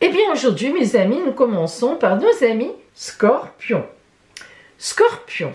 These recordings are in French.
Eh bien aujourd'hui mes amis, nous commençons par nos amis Scorpions. Scorpion,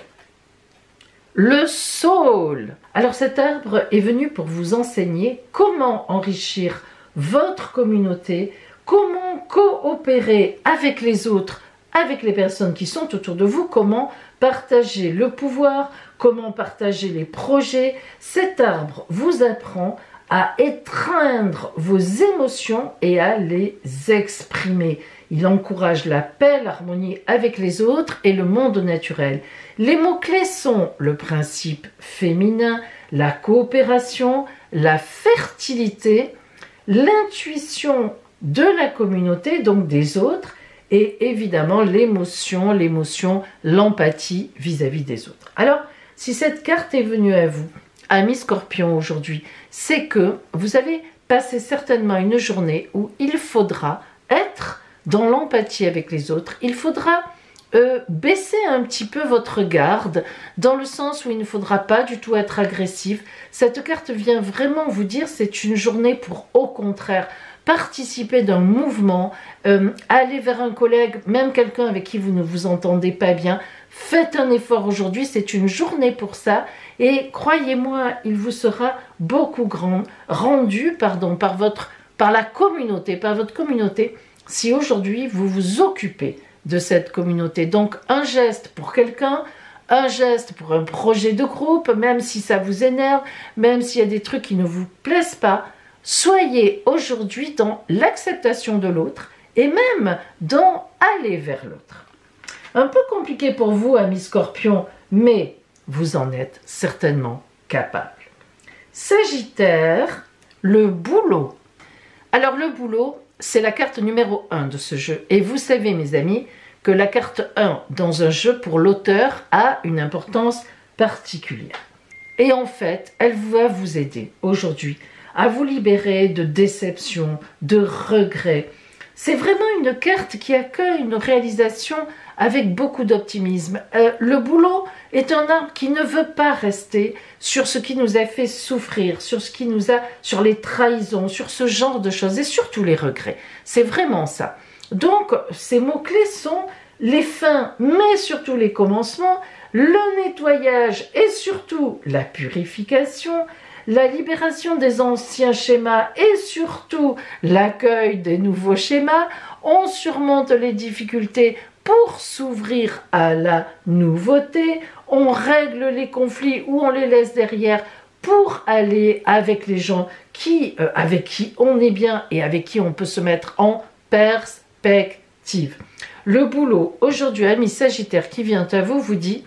le saule. Alors cet arbre est venu pour vous enseigner comment enrichir votre communauté, comment coopérer avec les autres, avec les personnes qui sont autour de vous, comment partager le pouvoir, comment partager les projets. Cet arbre vous apprend à étreindre vos émotions et à les exprimer. Il encourage la paix, l'harmonie avec les autres et le monde naturel. Les mots-clés sont le principe féminin, la coopération, la fertilité, l'intuition de la communauté, donc des autres, et évidemment l'émotion, l'empathie vis-à-vis des autres. Alors, si cette carte est venue à vous, amis Scorpions aujourd'hui, c'est que vous allez passer certainement une journée où il faudra être dans l'empathie avec les autres, il faudra baisser un petit peu votre garde, dans le sens où il ne faudra pas du tout être agressif. Cette carte vient vraiment vous dire c'est une journée pour, au contraire, participer d'un mouvement, aller vers un collègue, même quelqu'un avec qui vous ne vous entendez pas bien. Faites un effort aujourd'hui, c'est une journée pour ça. Et croyez-moi, il vous sera beaucoup rendu par la communauté, par votre communauté, si aujourd'hui vous vous occupez de cette communauté. Donc un geste pour quelqu'un, un geste pour un projet de groupe, même si ça vous énerve, même s'il y a des trucs qui ne vous plaisent pas, soyez aujourd'hui dans l'acceptation de l'autre et même dans aller vers l'autre. Un peu compliqué pour vous, amis Scorpions, mais vous en êtes certainement capable. Sagittaire, le boulot. Alors le boulot, c'est la carte numéro 1 de ce jeu. Et vous savez, mes amis, que la carte 1 dans un jeu pour l'auteur a une importance particulière. Et en fait, elle va vous aider aujourd'hui à vous libérer de déception, de regrets. C'est vraiment une carte qui accueille une réalisation avec beaucoup d'optimisme. Le boulot est un arbre qui ne veut pas rester sur ce qui nous a fait souffrir, sur les trahisons, sur ce genre de choses et surtout les regrets. C'est vraiment ça. Donc, ces mots-clés sont les fins, mais surtout les commencements, le nettoyage et surtout la purification, la libération des anciens schémas et surtout l'accueil des nouveaux schémas. On surmonte les difficultés pour s'ouvrir à la nouveauté, on règle les conflits ou on les laisse derrière pour aller avec les gens avec qui on est bien et avec qui on peut se mettre en perspective. Le boulot, aujourd'hui, ami Sagittaire qui vient à vous, vous dit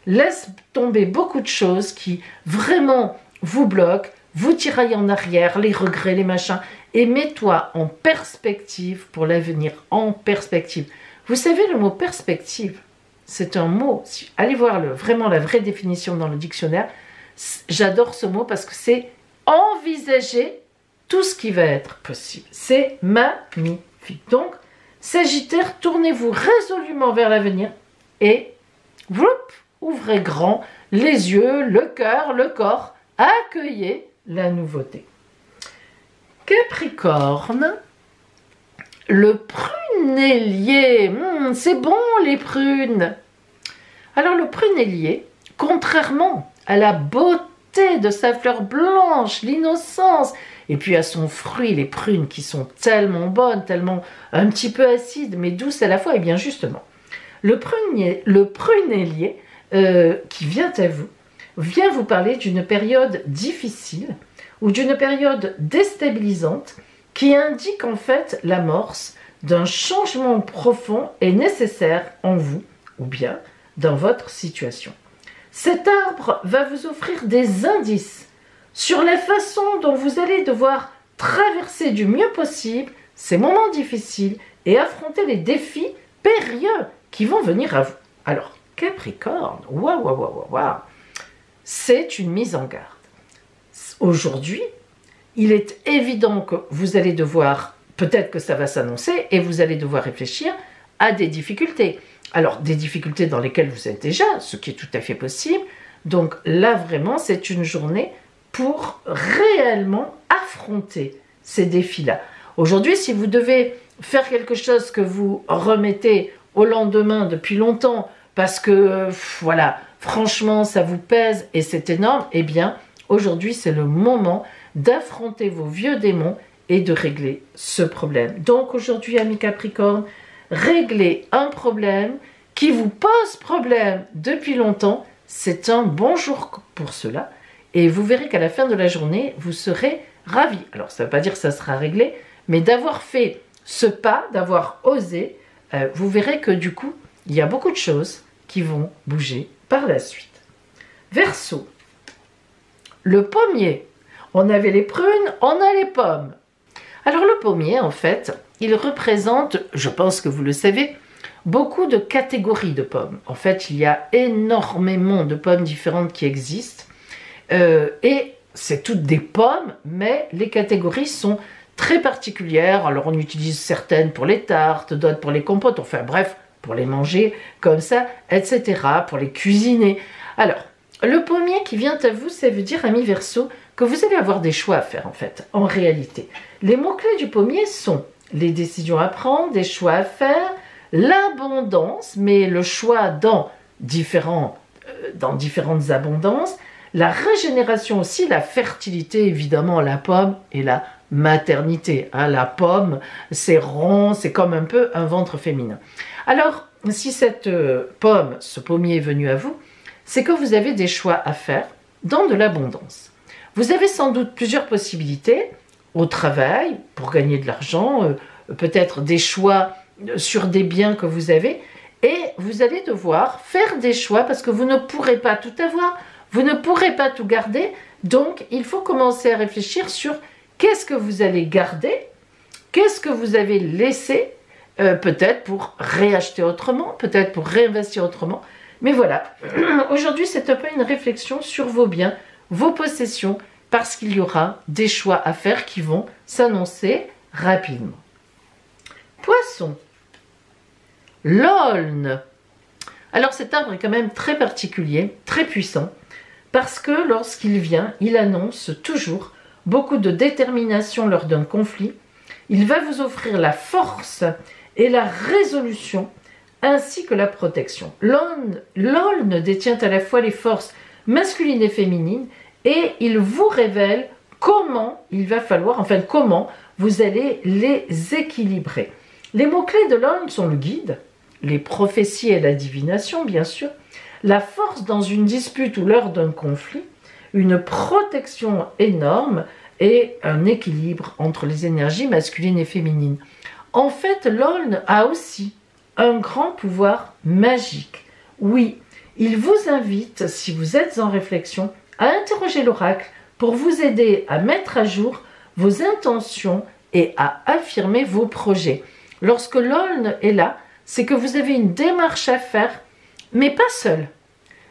laisse tomber beaucoup de choses qui vraiment vous bloquent, vous tiraillent en arrière, les regrets, les machins, et mets-toi en perspective pour l'avenir, en perspective. Vous savez, le mot perspective, c'est un mot, allez voir vraiment la vraie définition dans le dictionnaire, j'adore ce mot parce que c'est envisager tout ce qui va être possible. C'est magnifique. Donc, Sagittaire, tournez-vous résolument vers l'avenir et ouvrez grand les yeux, le cœur, le corps, accueillez la nouveauté. Capricorne, le prunellier, c'est bon les prunes. Alors le prunellier, contrairement à la beauté de sa fleur blanche, l'innocence, et puis à son fruit, les prunes qui sont tellement bonnes, tellement un petit peu acides, mais douces à la fois, et bien justement, le prunellier qui vient à vous, vient vous parler d'une période difficile ou d'une période déstabilisante qui indique en fait l'amorce d'un changement profond et nécessaire en vous ou bien dans votre situation. Cet arbre va vous offrir des indices sur la façon dont vous allez devoir traverser du mieux possible ces moments difficiles et affronter les défis périlleux qui vont venir à vous. Alors, Capricorne, waouh, c'est une mise en garde. Aujourd'hui, il est évident que vous allez devoir, peut-être que ça va s'annoncer, et vous allez devoir réfléchir à des difficultés. Alors, des difficultés dans lesquelles vous êtes déjà, ce qui est tout à fait possible. Donc là, vraiment, c'est une journée pour réellement affronter ces défis-là. Aujourd'hui, si vous devez faire quelque chose que vous remettez au lendemain depuis longtemps, parce que, voilà, franchement, ça vous pèse et c'est énorme, eh bien, aujourd'hui, c'est le moment d'affronter vos vieux démons et de régler ce problème. Donc, aujourd'hui, amis Capricorne, réglez un problème qui vous pose problème depuis longtemps. C'est un bon jour pour cela. Et vous verrez qu'à la fin de la journée, vous serez ravis. Alors, ça ne veut pas dire que ça sera réglé, mais d'avoir fait ce pas, d'avoir osé, vous verrez que du coup, il y a beaucoup de choses qui vont bouger par la suite. Verseau. Le pommier. On avait les prunes, on a les pommes. Alors le pommier, en fait, il représente, je pense que vous le savez, beaucoup de catégories de pommes. En fait, il y a énormément de pommes différentes qui existent. Et c'est toutes des pommes, mais les catégories sont très particulières. Alors on utilise certaines pour les tartes, d'autres pour les compotes, enfin bref, pour les manger comme ça, etc., pour les cuisiner. Alors, le pommier qui vient à vous, ça veut dire, ami Verseau, que vous allez avoir des choix à faire en fait, en réalité. Les mots-clés du pommier sont les décisions à prendre, des choix à faire, l'abondance, mais le choix dans différentes abondances, la régénération aussi, la fertilité, évidemment, la pomme et la maternité. Hein, la pomme, c'est rond, c'est comme un peu un ventre féminin. Alors, si cette pomme, ce pommier est venu à vous, c'est que vous avez des choix à faire dans de l'abondance. Vous avez sans doute plusieurs possibilités au travail pour gagner de l'argent, peut-être des choix sur des biens que vous avez, et vous allez devoir faire des choix parce que vous ne pourrez pas tout avoir, vous ne pourrez pas tout garder, donc il faut commencer à réfléchir sur qu'est-ce que vous allez garder, qu'est-ce que vous avez laissé, peut-être pour réacheter autrement, peut-être pour réinvestir autrement. Mais voilà, aujourd'hui c'est un peu une réflexion sur vos biens, vos possessions, parce qu'il y aura des choix à faire qui vont s'annoncer rapidement. Poisson. L'aulne. Alors cet arbre est quand même très particulier, très puissant, parce que lorsqu'il vient, il annonce toujours beaucoup de détermination lors d'un conflit. Il va vous offrir la force et la résolution, ainsi que la protection. L'aulne détient à la fois les forces masculines et féminines, et il vous révèle comment il va falloir, enfin comment vous allez les équilibrer. Les mots-clés de l'aulne sont le guide, les prophéties et la divination, bien sûr, la force dans une dispute ou lors d'un conflit, une protection énorme et un équilibre entre les énergies masculines et féminines. En fait, l'aulne a aussi un grand pouvoir magique. Oui, il vous invite, si vous êtes en réflexion, à interroger l'oracle pour vous aider à mettre à jour vos intentions et à affirmer vos projets. Lorsque l'aulne est là, c'est que vous avez une démarche à faire, mais pas seul.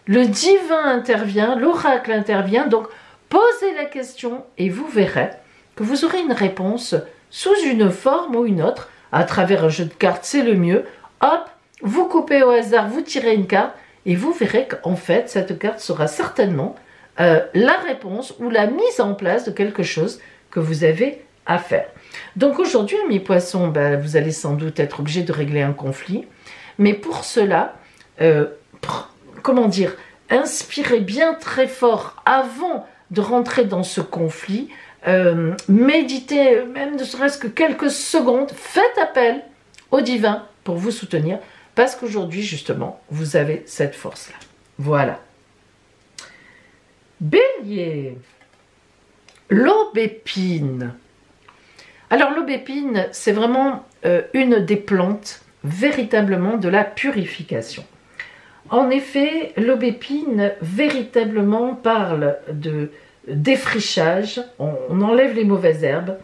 Le divin intervient, l'oracle intervient, donc posez la question et vous verrez que vous aurez une réponse sous une forme ou une autre, à travers un jeu de cartes, c'est le mieux. Hop, vous coupez au hasard, vous tirez une carte et vous verrez qu'en fait, cette carte sera certainement la réponse ou la mise en place de quelque chose que vous avez à faire. Donc aujourd'hui, mes poissons, vous allez sans doute être obligés de régler un conflit, mais pour cela, comment dire, inspirez bien très fort avant de rentrer dans ce conflit, méditez même ne serait-ce que quelques secondes, faites appel au divin pour vous soutenir, parce qu'aujourd'hui justement, vous avez cette force-là. Voilà. Bélier, l'aubépine. Alors l'aubépine, c'est vraiment une des plantes véritablement de la purification. En effet, l'aubépine véritablement parle de défrichage, on enlève les mauvaises herbes,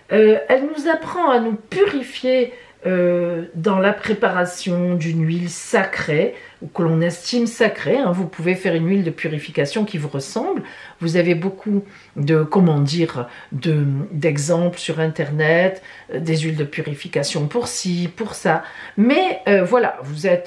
elle nous apprend à nous purifier dans la préparation d'une huile sacrée, ou que l'on estime sacrée. Hein. Vous pouvez faire une huile de purification qui vous ressemble. Vous avez beaucoup de, d'exemples sur Internet, des huiles de purification pour ci, pour ça. Mais voilà,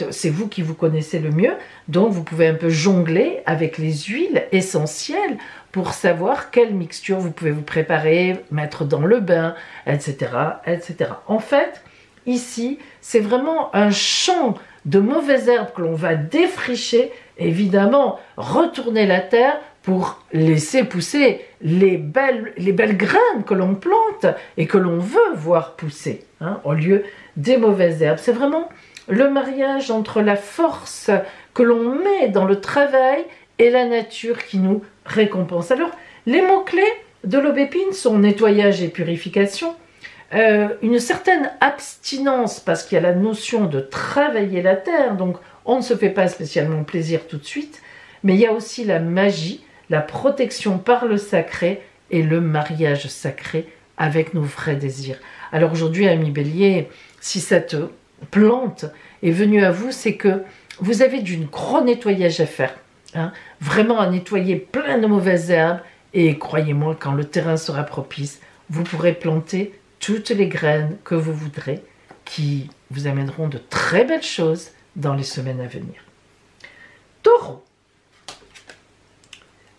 c'est vous qui vous connaissez le mieux, donc vous pouvez un peu jongler avec les huiles essentielles pour savoir quelle mixture vous pouvez vous préparer, mettre dans le bain, etc., etc. En fait, ici, c'est vraiment un champ de mauvaises herbes que l'on va défricher, évidemment, retourner la terre pour laisser pousser les belles graines que l'on plante et que l'on veut voir pousser, hein, au lieu des mauvaises herbes. C'est vraiment le mariage entre la force que l'on met dans le travail et la nature qui nous récompense. Alors, les mots-clés de l'aubépine sont nettoyage et purification, une certaine abstinence parce qu'il y a la notion de travailler la terre, donc on ne se fait pas spécialement plaisir tout de suite, mais il y a aussi la magie, la protection par le sacré et le mariage sacré avec nos vrais désirs. Alors aujourd'hui, amis Bélier, si cette plante est venue à vous, c'est que vous avez du gros nettoyage à faire, hein, vraiment à nettoyer plein de mauvaises herbes, et croyez-moi, quand le terrain sera propice, vous pourrez planter toutes les graines que vous voudrez, qui vous amèneront de très belles choses dans les semaines à venir. Taureau.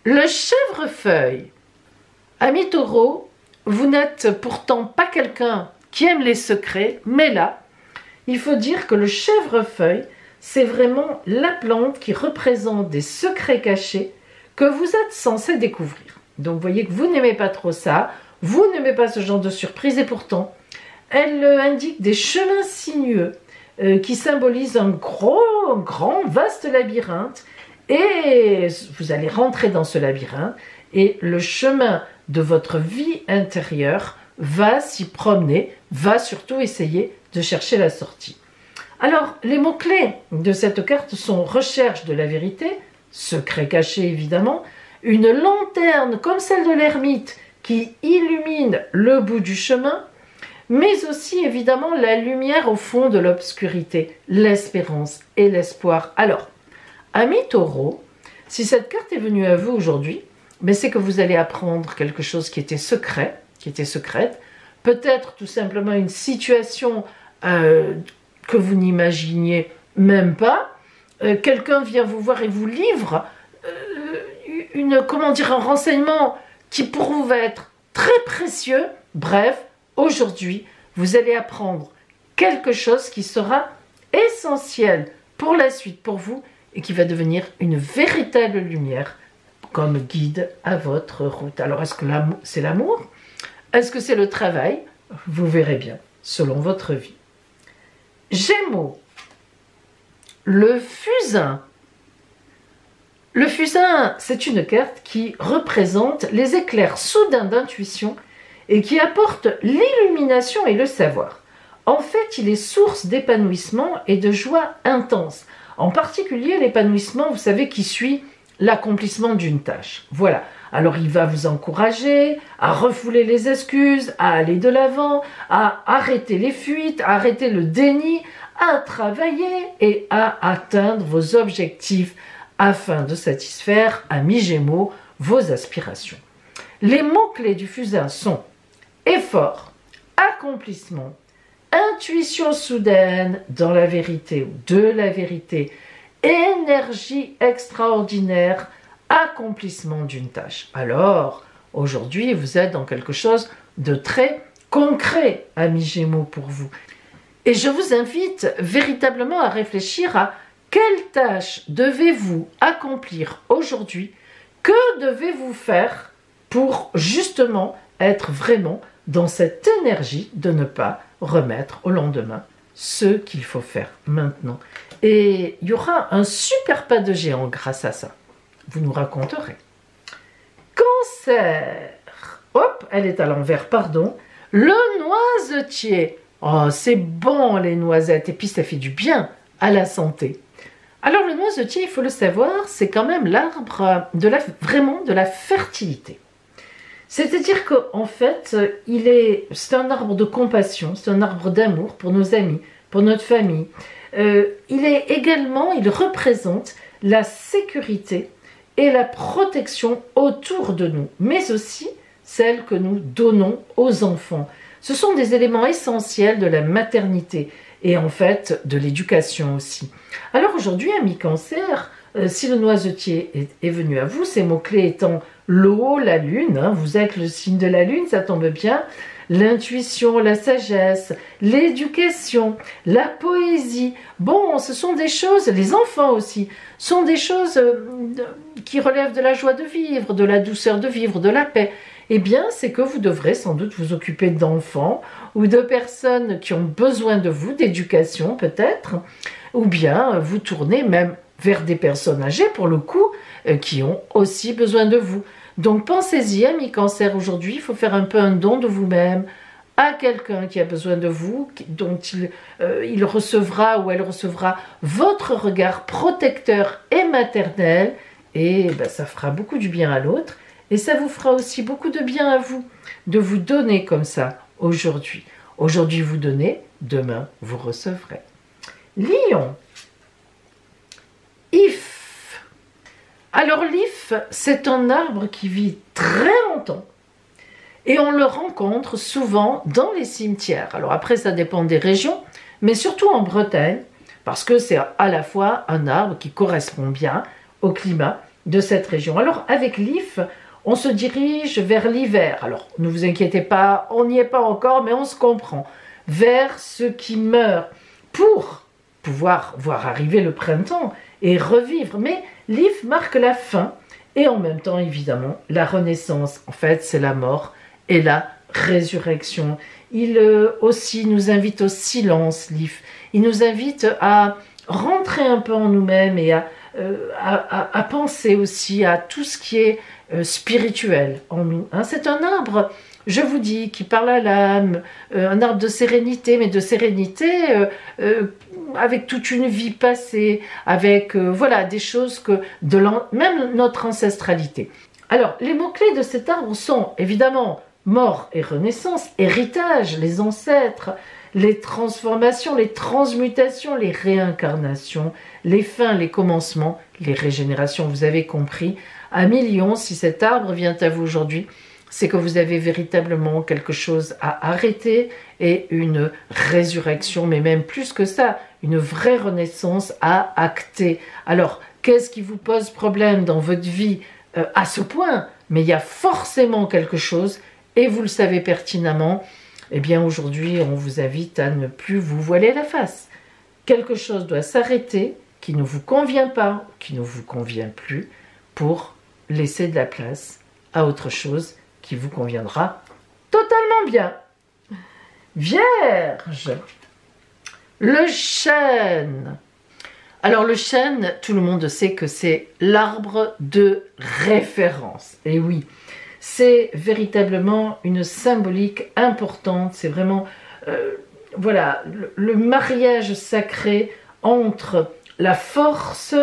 Le chèvrefeuille. Ami Taureau, vous n'êtes pourtant pas quelqu'un qui aime les secrets, mais là, il faut dire que le chèvrefeuille, c'est vraiment la plante qui représente des secrets cachés que vous êtes censé découvrir. Donc vous voyez que vous n'aimez pas trop ça, vous n'aimez pas ce genre de surprise, et pourtant, elle indique des chemins sinueux qui symbolisent un grand, vaste labyrinthe, et vous allez rentrer dans ce labyrinthe, et le chemin de votre vie intérieure va s'y promener, va surtout essayer de chercher la sortie. Alors, les mots-clés de cette carte sont recherche de la vérité, secret caché évidemment, une lanterne comme celle de l'ermite qui illumine le bout du chemin, mais aussi évidemment la lumière au fond de l'obscurité, l'espérance et l'espoir. Alors, amis Taureau, si cette carte est venue à vous aujourd'hui, c'est que vous allez apprendre quelque chose qui était secret, qui était secrète, peut-être tout simplement une situation que vous n'imaginiez même pas. Quelqu'un vient vous voir et vous livre un renseignement qui pour vous va être très précieux. Bref, aujourd'hui, vous allez apprendre quelque chose qui sera essentiel pour la suite pour vous et qui va devenir une véritable lumière comme guide à votre route. Alors, est-ce que c'est l'amour? Est-ce que c'est le travail? Vous verrez bien, selon votre vie. Gémeaux. Le fusain. Le fusain, c'est une carte qui représente les éclairs soudains d'intuition et qui apporte l'illumination et le savoir. En fait, il est source d'épanouissement et de joie intense. En particulier, l'épanouissement, vous savez, qui suit l'accomplissement d'une tâche. Voilà. Alors, il va vous encourager à refouler les excuses, à aller de l'avant, à arrêter les fuites, à arrêter le déni, à travailler et à atteindre vos objectifs afin de satisfaire, amis Gémeaux, vos aspirations. Les mots-clés du fusain sont effort, accomplissement, intuition soudaine dans la vérité ou de la vérité, énergie extraordinaire, accomplissement d'une tâche. Alors, aujourd'hui, vous êtes dans quelque chose de très concret, amis Gémeaux, pour vous. Et je vous invite véritablement à réfléchir à quelle tâche devez-vous accomplir aujourd'hui, que devez-vous faire pour justement être vraiment dans cette énergie de ne pas remettre au lendemain ce qu'il faut faire maintenant. Et il y aura un super pas de géant grâce à ça. Vous nous raconterez. Cancer. Hop, elle est à l'envers, pardon. Le noisetier. Oh, c'est bon les noisettes. Et puis ça fait du bien à la santé. Alors le noisetier, il faut le savoir, c'est quand même l'arbre vraiment de la fertilité. C'est-à-dire qu'en fait, c'est un arbre de compassion, c'est un arbre d'amour pour nos amis, pour notre famille. Il représente la sécurité et la protection autour de nous, mais aussi celle que nous donnons aux enfants. Ce sont des éléments essentiels de la maternité et en fait de l'éducation aussi. Alors aujourd'hui, amis Cancer, si le noisetier est venu à vous, ces mots-clés étant l'eau, la lune, hein, vous êtes le signe de la lune, ça tombe bien, l'intuition, la sagesse, l'éducation, la poésie. Bon, ce sont des choses, les enfants aussi, sont des choses qui relèvent de la joie de vivre, de la douceur de vivre, de la paix. Eh bien, c'est que vous devrez sans doute vous occuper d'enfants ou de personnes qui ont besoin de vous, d'éducation peut-être, ou bien vous tourner même vers des personnes âgées, pour le coup, qui ont aussi besoin de vous. Donc pensez-y, amis Cancer, aujourd'hui, il faut faire un peu un don de vous-même à quelqu'un qui a besoin de vous, dont il recevra ou elle recevra votre regard protecteur et maternel, et ben, ça fera beaucoup du bien à l'autre, et ça vous fera aussi beaucoup de bien à vous, de vous donner comme ça aujourd'hui. Aujourd'hui vous donnez, demain vous recevrez. Lion. If. Alors l'if, c'est un arbre qui vit très longtemps et on le rencontre souvent dans les cimetières. Alors après ça dépend des régions, mais surtout en Bretagne, parce que c'est à la fois un arbre qui correspond bien au climat de cette région. Alors avec l'if, on se dirige vers l'hiver. Alors ne vous inquiétez pas, on n'y est pas encore, mais on se comprend. Vers ce qui meurt pour pouvoir voir arriver le printemps et revivre. Mais l'if marque la fin et en même temps, évidemment, la renaissance. En fait, c'est la mort et la résurrection. Il aussi nous invite au silence, l'if. Il nous invite à rentrer un peu en nous-mêmes et à penser aussi à tout ce qui est spirituel en nous. Hein, c'est un arbre, je vous dis, qui parle à l'âme, un arbre de sérénité, mais de sérénité avec toute une vie passée, avec voilà, des choses que même notre ancestralité. Alors, les mots-clés de cet arbre sont évidemment mort et renaissance, héritage, les ancêtres, les transformations, les transmutations, les réincarnations, les fins, les commencements, les régénérations. Vous avez compris, à millions, si cet arbre vient à vous aujourd'hui, c'est que vous avez véritablement quelque chose à arrêter et une résurrection, mais même plus que ça, une vraie renaissance à acter. Alors, qu'est-ce qui vous pose problème dans votre vie à ce point? Mais il y a forcément quelque chose, et vous le savez pertinemment. Eh bien, aujourd'hui, on vous invite à ne plus vous voiler la face. Quelque chose doit s'arrêter qui ne vous convient pas, qui ne vous convient plus, pour laisser de la place à autre chose qui vous conviendra totalement bien. Vierge, le chêne. Alors le chêne, tout le monde sait que c'est l'arbre de référence. Et oui, c'est véritablement une symbolique importante. C'est vraiment voilà, le mariage sacré entre la force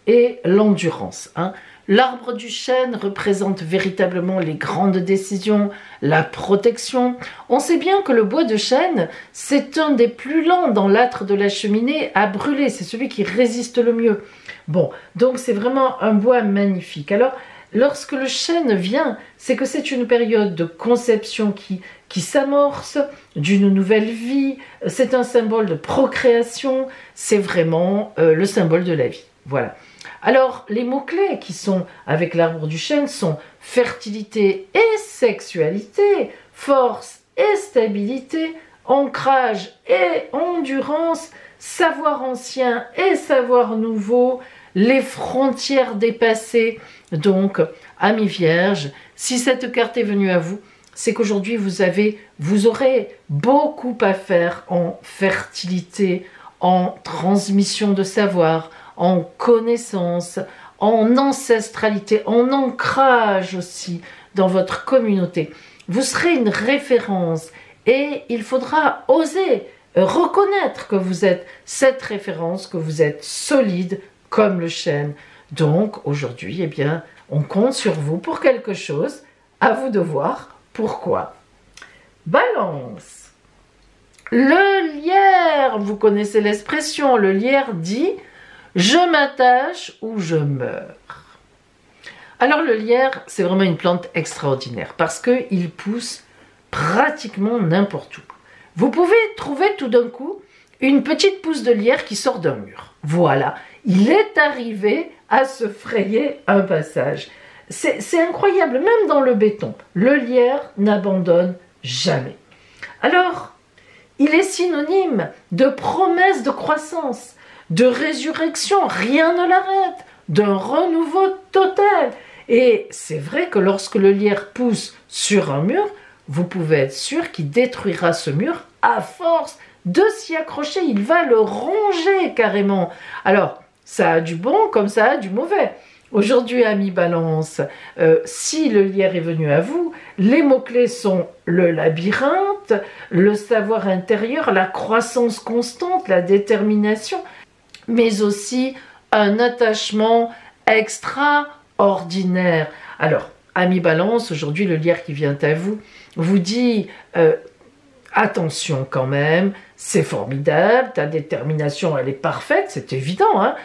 et l'endurance. Hein. L'arbre du chêne représente véritablement les grandes décisions, la protection. On sait bien que le bois de chêne, c'est un des plus lents dans l'âtre de la cheminée à brûler. C'est celui qui résiste le mieux. Bon, donc c'est vraiment un bois magnifique. Alors, lorsque le chêne vient, c'est que c'est une période de conception qui s'amorce, d'une nouvelle vie. C'est un symbole de procréation. C'est vraiment le symbole de la vie. Voilà. Alors, les mots-clés qui sont avec l'arbre du chêne sont fertilité et sexualité, force et stabilité, ancrage et endurance, savoir ancien et savoir nouveau, les frontières dépassées. Donc, amis vierges, si cette carte est venue à vous, c'est qu'aujourd'hui vous aurez beaucoup à faire en fertilité, en transmission de savoir, en connaissance, en ancestralité, en ancrage aussi dans votre communauté. Vous serez une référence et il faudra oser reconnaître que vous êtes cette référence, que vous êtes solide comme le chêne. Donc aujourd'hui, eh bien, on compte sur vous pour quelque chose. À vous de voir pourquoi. Balance. Le lierre, vous connaissez l'expression, le lierre dit « je m'attache ou je meurs ». Alors le lierre, c'est vraiment une plante extraordinaire parce qu'il pousse pratiquement n'importe où. Vous pouvez trouver tout d'un coup une petite pousse de lierre qui sort d'un mur. Voilà, il est arrivé à se frayer un passage. C'est incroyable, même dans le béton, le lierre n'abandonne jamais. Alors, il est synonyme de promesse de croissance, de résurrection, rien ne l'arrête, d'un renouveau total. Et c'est vrai que lorsque le lierre pousse sur un mur, vous pouvez être sûr qu'il détruira ce mur à force de s'y accrocher. Il va le ronger carrément. Alors, ça a du bon comme ça a du mauvais. Aujourd'hui, amis Balance, si le lierre est venu à vous, les mots-clés sont le labyrinthe, le savoir intérieur, la croissance constante, la détermination, mais aussi un attachement extraordinaire. Alors, amis Balance, aujourd'hui, le lierre qui vient à vous dit attention quand même, c'est formidable, ta détermination, elle est parfaite, c'est évident. Hein.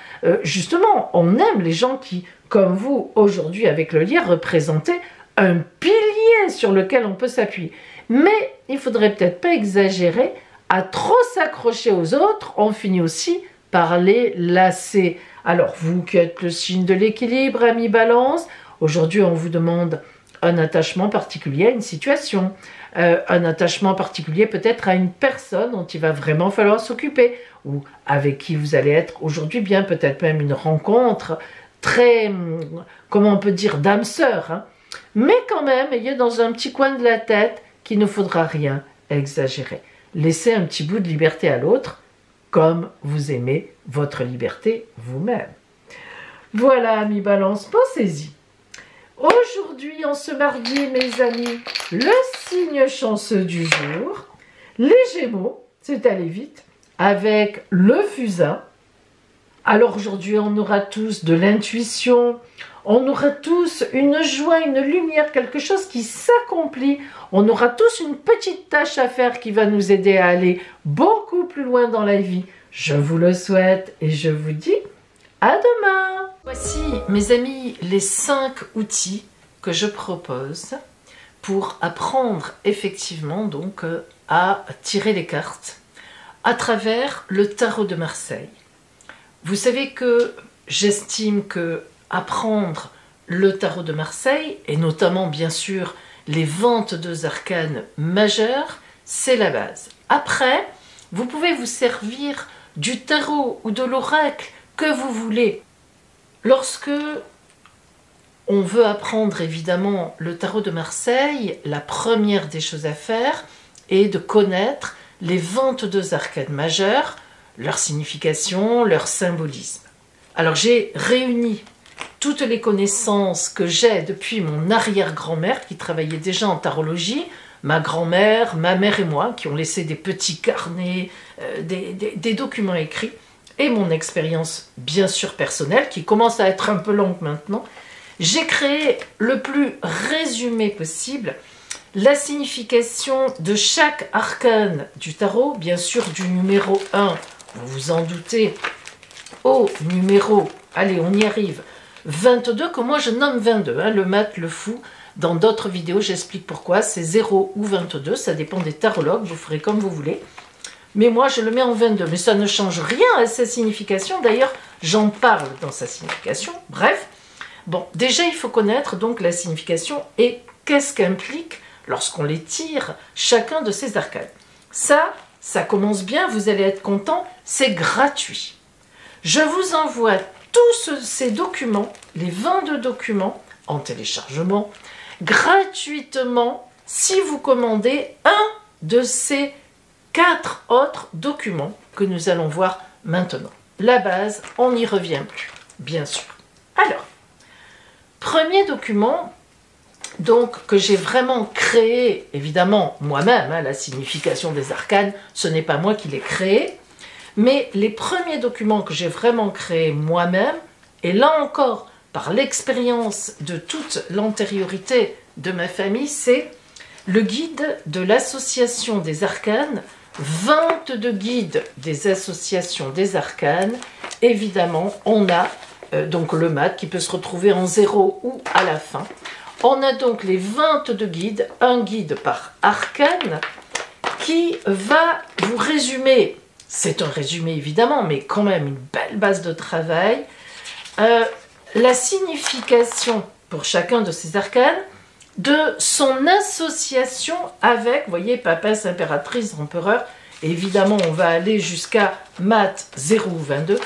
Justement, on aime les gens qui, comme vous, aujourd'hui, avec le lierre, représentaient un pilier sur lequel on peut s'appuyer. Mais il faudrait peut-être pas exagérer, à trop s'accrocher aux autres, on finit aussi par les lasser. Alors, vous qui êtes le signe de l'équilibre, amis Balance, aujourd'hui, on vous demande un attachement particulier à une situation, un attachement particulier peut-être à une personne dont il va vraiment falloir s'occuper, ou avec qui vous allez être aujourd'hui bien, peut-être même une rencontre très, comment on peut dire, d'âme sœur. Hein. Mais quand même, ayez dans un petit coin de la tête qu'il ne faudra rien exagérer. Laissez un petit bout de liberté à l'autre, comme vous aimez votre liberté vous-même. Voilà, amis Balance, pensez-y. Aujourd'hui, en ce mardi, mes amis, le signe chanceux du jour, les Gémeaux, c'est allé vite, avec le fusain. Alors aujourd'hui, on aura tous de l'intuition, on aura tous une joie, une lumière, quelque chose qui s'accomplit. On aura tous une petite tâche à faire qui va nous aider à aller beaucoup plus loin dans la vie. Je vous le souhaite et je vous dis à demain. Voici, mes amis, les 5 outils que je propose pour apprendre effectivement donc à tirer les cartes à travers le tarot de Marseille. Vous savez que j'estime que apprendre le tarot de Marseille, et notamment bien sûr les 22 arcanes majeures, c'est la base. Après, vous pouvez vous servir du tarot ou de l'oracle que vous voulez. Lorsque on veut apprendre évidemment le tarot de Marseille, la première des choses à faire est de connaître les 22 arcanes majeures, leur signification, leur symbolisme. Alors j'ai réuni toutes les connaissances que j'ai depuis mon arrière-grand-mère qui travaillait déjà en tarologie, ma grand-mère, ma mère et moi, qui ont laissé des petits carnets, des documents écrits, et mon expérience bien sûr personnelle, qui commence à être un peu longue maintenant. J'ai créé le plus résumé possible la signification de chaque arcane du tarot, bien sûr du numéro 1, vous vous en doutez, au numéro, allez on y arrive, 22, que moi je nomme 22, hein, le mat, le fou. Dans d'autres vidéos, j'explique pourquoi, c'est 0 ou 22, ça dépend des tarologues, vous ferez comme vous voulez. Mais moi, je le mets en 22, mais ça ne change rien à sa signification. D'ailleurs, j'en parle dans sa signification. Bref, bon, déjà, il faut connaître donc la signification et qu'est-ce qu'implique, lorsqu'on les tire, chacun de ces arcanes. Ça commence bien, vous allez être content, c'est gratuit. Je vous envoie tous ces documents, les 22 documents, en téléchargement, gratuitement, si vous commandez un de ces 4 autres documents que nous allons voir maintenant. La base, on n'y revient plus, bien sûr. Alors, premier document, donc, que j'ai vraiment créé, évidemment, moi-même, hein, la signification des arcanes, ce n'est pas moi qui l'ai créé, mais les premiers documents que j'ai vraiment créés moi-même, et là encore, par l'expérience de toute l'antériorité de ma famille, c'est le guide de l'association des arcanes, 22 guides des associations des arcanes. Évidemment, on a donc le mat qui peut se retrouver en 0 ou à la fin. On a donc les 22 guides, un guide par arcane, qui va vous résumer, c'est un résumé évidemment, mais quand même une belle base de travail, la signification pour chacun de ces arcanes, de son association avec, vous voyez, papesse, impératrice, empereur, évidemment on va aller jusqu'à mat 0 ou 22,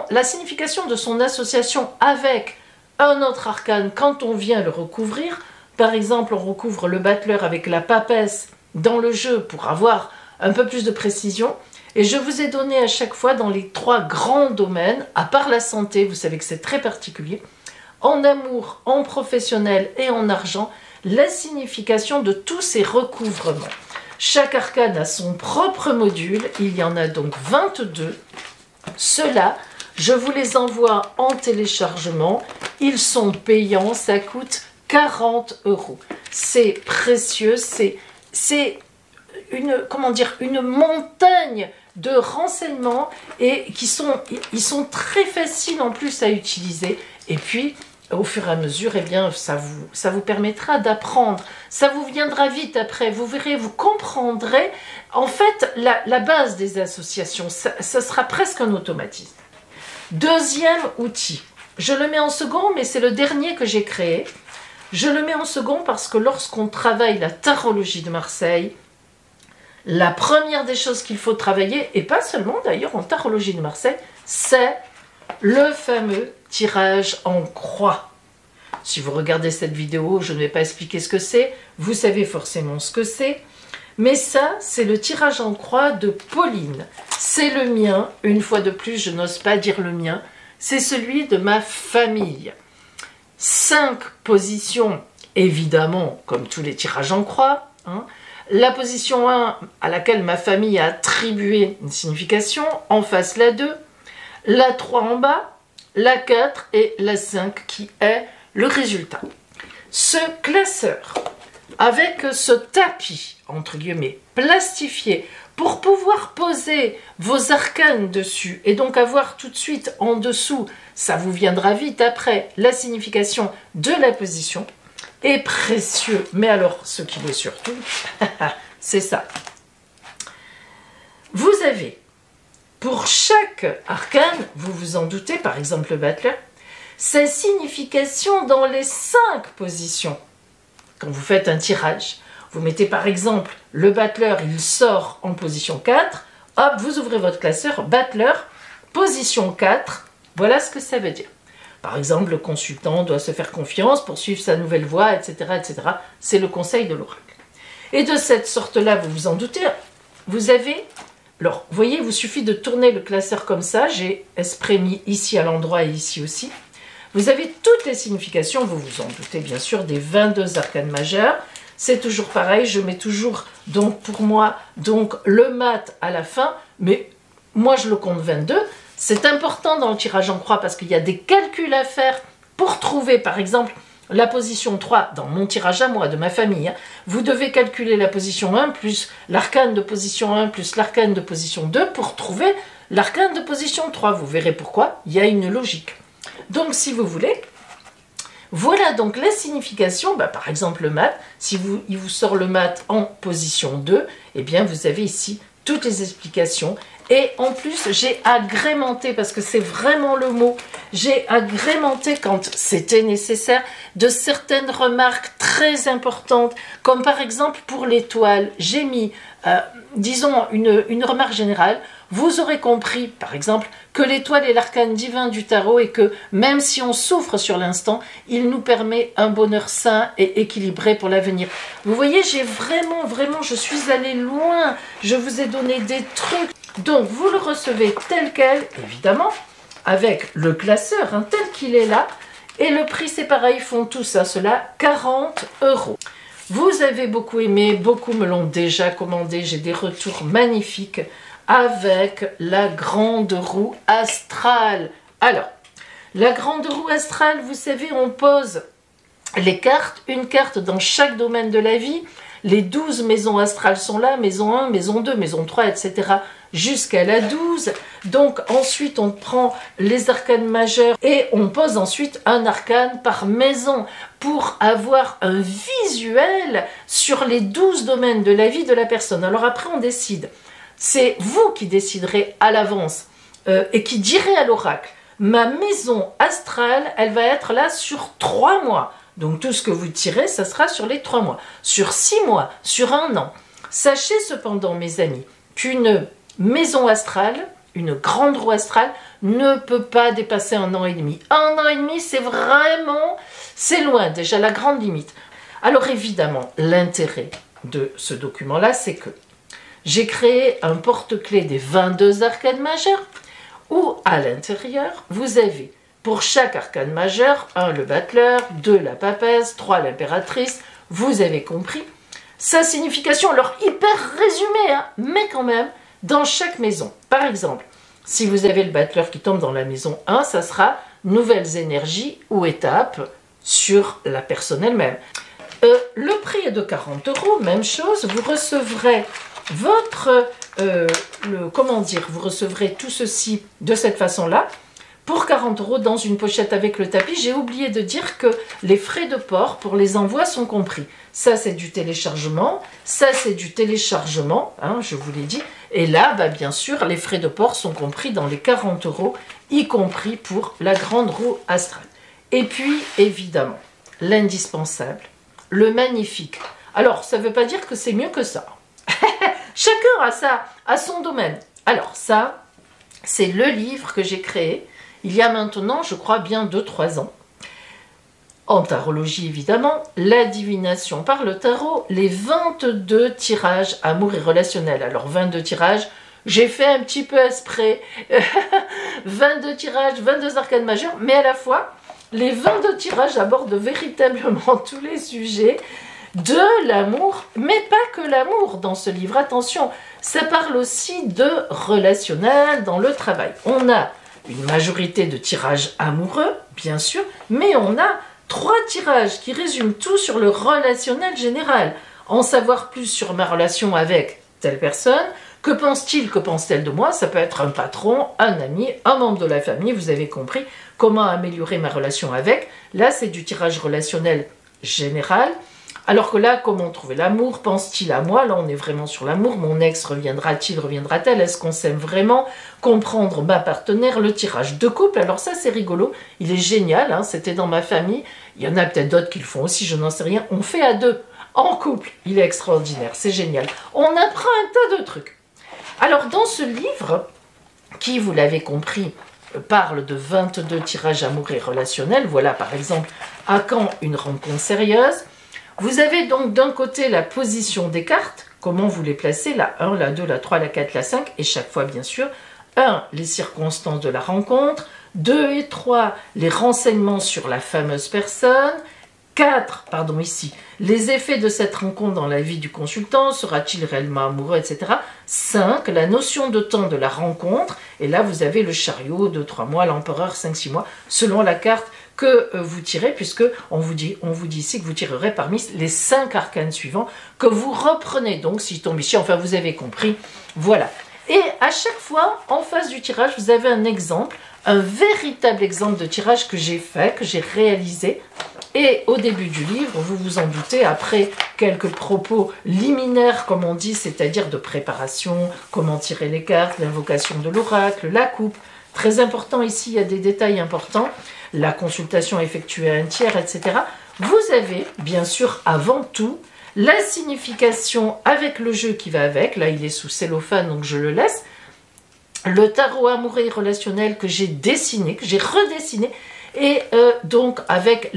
la signification de son association avec un autre arcane quand on vient le recouvrir. Par exemple, on recouvre le battleur avec la papesse dans le jeu pour avoir un peu plus de précision. Et je vous ai donné à chaque fois dans les 3 grands domaines, à part la santé, vous savez que c'est très particulier, en amour, en professionnel et en argent, la signification de tous ces recouvrements. Chaque arcane a son propre module, il y en a donc 22. Ceux-là, je vous les envoie en téléchargement, ils sont payants, ça coûte 40 €. C'est précieux, c'est une montagne de renseignements et ils sont très faciles en plus à utiliser. Et puis, au fur et à mesure, eh bien, ça vous permettra d'apprendre. Ça vous viendra vite après. Vous verrez, vous comprendrez. En fait, la base des associations, ça sera presque un automatisme. Deuxième outil. Je le mets en second, mais c'est le dernier que j'ai créé. Je le mets en second parce que lorsqu'on travaille la tarologie de Marseille, la première des choses qu'il faut travailler, et pas seulement d'ailleurs en tarologie de Marseille, c'est le fameux tirage en croix. Si vous regardez cette vidéo, je ne vais pas expliquer ce que c'est, vous savez forcément ce que c'est, mais ça, c'est le tirage en croix de Pauline. C'est le mien, une fois de plus, je n'ose pas dire le mien, c'est celui de ma famille. 5 positions, évidemment, comme tous les tirages en croix, hein. La position 1 à laquelle ma famille a attribué une signification, en face la 2, la 3 en bas, la 4 et la 5 qui est le résultat. Ce classeur, avec ce tapis, entre guillemets, plastifié, pour pouvoir poser vos arcanes dessus et donc avoir tout de suite en dessous, ça vous viendra vite après, la signification de la position, est précieux. Mais alors, ce qui l'est surtout, c'est ça. Vous avez, pour chaque arcane, vous vous en doutez, par exemple le battleur, sa signification dans les 5 positions. Quand vous faites un tirage, vous mettez par exemple le battleur, il sort en position 4, hop, vous ouvrez votre classeur, battleur, position 4, voilà ce que ça veut dire. Par exemple, le consultant doit se faire confiance pour suivre sa nouvelle voie, etc. etc. C'est le conseil de l'oracle. Et de cette sorte-là, vous vous en doutez, vous avez... Alors, vous voyez, il vous suffit de tourner le classeur comme ça. J'ai exprès mis ici à l'endroit et ici aussi. Vous avez toutes les significations, vous vous en doutez bien sûr, des 22 arcanes majeures. C'est toujours pareil, je mets toujours, donc pour moi, donc le mat à la fin, mais moi je le compte 22. C'est important dans le tirage en croix parce qu'il y a des calculs à faire pour trouver, par exemple, la position 3 dans mon tirage à moi, de ma famille. Hein. Vous devez calculer la position 1 plus l'arcane de position 1 plus l'arcane de position 2 pour trouver l'arcane de position 3. Vous verrez pourquoi, il y a une logique. Donc, si vous voulez, voilà donc la signification. Bah, par exemple, le mat, si il vous sort le mat en position 2, eh bien, vous avez ici toutes les explications. Et en plus, j'ai agrémenté, parce que c'est vraiment le mot, j'ai agrémenté quand c'était nécessaire de certaines remarques très importantes, comme par exemple pour l'étoile, j'ai mis, disons, une remarque générale. Vous aurez compris, par exemple, que l'étoile est l'arcane divin du tarot et que même si on souffre sur l'instant, il nous permet un bonheur sain et équilibré pour l'avenir. Vous voyez, j'ai vraiment, je suis allée loin. Je vous ai donné des trucs. Donc, vous le recevez tel quel, évidemment, avec le classeur, hein, tel qu'il est là. Et le prix, c'est pareil, ils font tout ça, cela, 40 €. Vous avez beaucoup aimé, beaucoup me l'ont déjà commandé. J'ai des retours magnifiques avec la grande roue astrale. Alors, la grande roue astrale, vous savez, on pose les cartes, une carte dans chaque domaine de la vie. Les 12 maisons astrales sont là, maison 1, maison 2, maison 3, etc. jusqu'à la 12. Donc ensuite, on prend les arcanes majeurs et on pose ensuite un arcane par maison pour avoir un visuel sur les 12 domaines de la vie de la personne. Alors après, on décide. C'est vous qui déciderez à l'avance et qui direz à l'oracle. ma maison astrale, elle va être là sur 3 mois. Donc tout ce que vous tirez, ça sera sur les 3 mois, sur 6 mois, sur 1 an. Sachez cependant, mes amis, qu'une maison astrale, une grande roue astrale, ne peut pas dépasser 1 an et demi. 1 an et demi, c'est vraiment, c'est loin, déjà la grande limite. Alors évidemment, l'intérêt de ce document-là, c'est que j'ai créé un porte-clés des 22 arcanes majeures, où à l'intérieur, vous avez pour chaque arcane majeur, 1 le battleur, 2 la papesse, 3 l'impératrice, vous avez compris. Sa signification, alors hyper résumée, hein, mais quand même, dans chaque maison. Par exemple, si vous avez le battleur qui tombe dans la maison 1, ça sera nouvelles énergies ou étapes sur la personne elle-même. Le prix est de 40 €, même chose, vous recevrez votre, vous recevrez tout ceci de cette façon-là, pour 40 € dans une pochette avec le tapis. J'ai oublié de dire que les frais de port pour les envois sont compris. Ça, c'est du téléchargement. Ça, c'est du téléchargement, hein, je vous l'ai dit. Et là, bah, bien sûr, les frais de port sont compris dans les 40 €, y compris pour la grande roue astrale. Et puis, évidemment, l'indispensable, le magnifique. Alors, ça ne veut pas dire que c'est mieux que ça. Chacun a son domaine. Alors, ça, c'est le livre que j'ai créé il y a maintenant, je crois, bien 2-3 ans. En tarologie, évidemment, la divination par le tarot, les 22 tirages amour et relationnel. Alors, 22 tirages, j'ai fait un petit peu exprès. 22 tirages, 22 arcanes majeures, mais à la fois, les 22 tirages abordent véritablement tous les sujets de l'amour, mais pas que l'amour dans ce livre. Attention, ça parle aussi de relationnel dans le travail. On a une majorité de tirages amoureux, bien sûr, mais on a 3 tirages qui résument tout sur le relationnel général. En savoir plus sur ma relation avec telle personne, que pense-t-il, que pense-t-elle de moi? Ça peut être un patron, un ami, un membre de la famille, vous avez compris comment améliorer ma relation avec. Là, c'est du tirage relationnel général. Alors que là, comment trouver l'amour? Pense-t-il à moi? Là, on est vraiment sur l'amour. Mon ex reviendra-t-il, reviendra-t-elle? Est-ce qu'on s'aime vraiment? Comprendre ma partenaire, le tirage de couple. Alors ça, c'est rigolo. Il est génial, hein, c'était dans ma famille. Il y en a peut-être d'autres qui le font aussi, je n'en sais rien. On fait à 2, en couple. Il est extraordinaire, c'est génial. On apprend un tas de trucs. Alors, dans ce livre, qui, vous l'avez compris, parle de 22 tirages amour et relationnels. Voilà, par exemple, à quand une rencontre sérieuse? Vous avez donc d'un côté la position des cartes, comment vous les placez, la 1, la 2, la 3, la 4, la 5, et chaque fois bien sûr, 1, les circonstances de la rencontre, 2 et 3, les renseignements sur la fameuse personne, 4, pardon ici, les effets de cette rencontre dans la vie du consultant, sera-t-il réellement amoureux, etc. 5, la notion de temps de la rencontre, et là vous avez le chariot, 2-3 mois, l'empereur, 5-6 mois, selon la carte que vous tirez, puisque on vous dit ici que vous tirerez parmi les 5 arcanes suivants, que vous reprenez donc, s'il tombe ici, enfin vous avez compris, voilà. Et à chaque fois, en face du tirage, vous avez un exemple, un véritable exemple de tirage que j'ai fait, que j'ai réalisé. Et au début du livre, vous vous en doutez, après quelques propos liminaires, comme on dit, c'est-à-dire de préparation, comment tirer les cartes, l'invocation de l'oracle, la coupe. Très important ici, il y a des détails importants, la consultation effectuée à un tiers, etc. Vous avez, bien sûr, avant tout, la signification avec le jeu qui va avec. Là, il est sous cellophane, donc je le laisse. Le tarot amoureux et relationnel que j'ai dessiné, que j'ai redessiné. Et donc, avec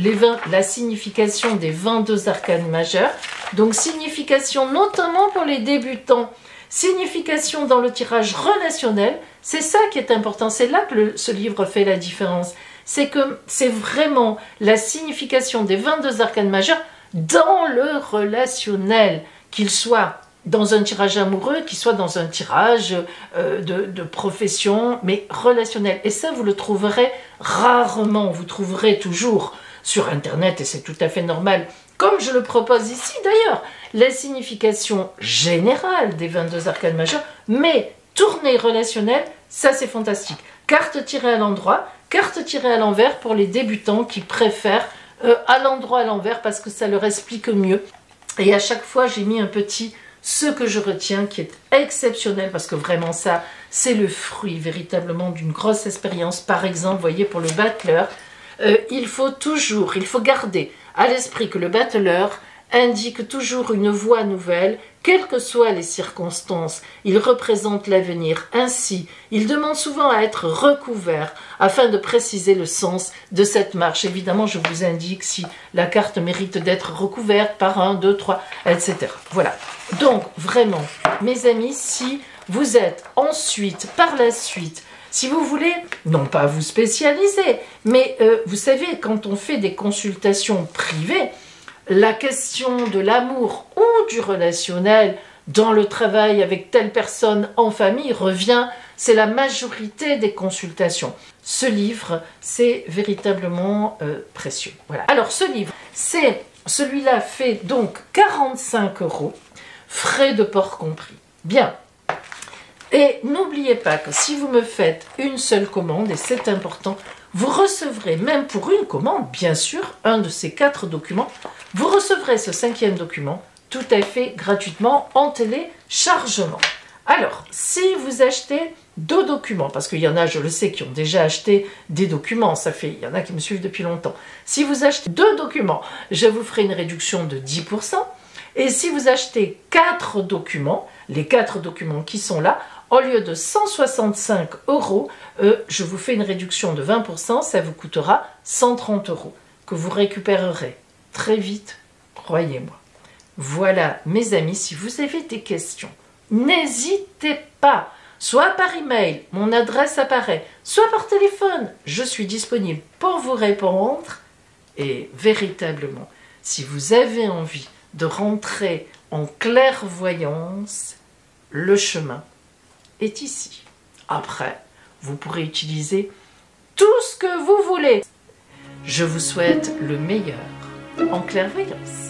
la signification des 22 arcanes majeures. Donc, signification notamment pour les débutants. Signification dans le tirage relationnel. C'est ça qui est important. C'est là que ce livre fait la différence. C'est que c'est vraiment la signification des 22 arcanes majeures dans le relationnel, qu'il soit dans un tirage amoureux, qu'il soit dans un tirage de profession, mais relationnel. Et ça, vous le trouverez rarement, vous trouverez toujours sur Internet, et c'est tout à fait normal, comme je le propose ici d'ailleurs, la signification générale des 22 arcanes majeures, mais tournée relationnelle, ça c'est fantastique. Carte tirée à l'endroit, carte tirée à l'envers pour les débutants qui préfèrent à l'endroit à l'envers parce que ça leur explique mieux. Et à chaque fois, j'ai mis un petit ce que je retiens qui est exceptionnel, parce que vraiment ça, c'est le fruit véritablement d'une grosse expérience. Par exemple, vous voyez, pour le battleur, il faut garder à l'esprit que le battleur indique toujours une voie nouvelle, quelles que soient les circonstances. Il représente l'avenir. Ainsi, il demande souvent à être recouvert afin de préciser le sens de cette marche. Évidemment, je vous indique si la carte mérite d'être recouverte par 1, 2, 3, etc. Voilà. Donc, vraiment, mes amis, si vous êtes ensuite, par la suite, si vous voulez, non pas vous spécialiser, mais vous savez, quand on fait des consultations privées, la question de l'amour ou du relationnel dans le travail avec telle personne en famille revient, c'est la majorité des consultations. Ce livre, c'est véritablement précieux. Voilà. Alors ce livre, celui-là fait donc 45 €, frais de port compris. Bien. Et n'oubliez pas que si vous me faites une seule commande, et c'est important, vous recevrez, même pour une commande, bien sûr, un de ces 4 documents, vous recevrez ce 5e document tout à fait gratuitement en téléchargement. Alors, si vous achetez 2 documents, parce qu'il y en a, je le sais, qui ont déjà acheté des documents, il y en a qui me suivent depuis longtemps. Si vous achetez 2 documents, je vous ferai une réduction de 10%. Et si vous achetez 4 documents, les 4 documents qui sont là, au lieu de 165 €, je vous fais une réduction de 20%, ça vous coûtera 130 € que vous récupérerez très vite, croyez-moi. Voilà, mes amis, si vous avez des questions, n'hésitez pas, soit par email, mon adresse apparaît, soit par téléphone, je suis disponible pour vous répondre. Et véritablement, si vous avez envie de rentrer en clairvoyance, le chemin est ici. Après, vous pourrez utiliser tout ce que vous voulez. Je vous souhaite le meilleur en clairvoyance.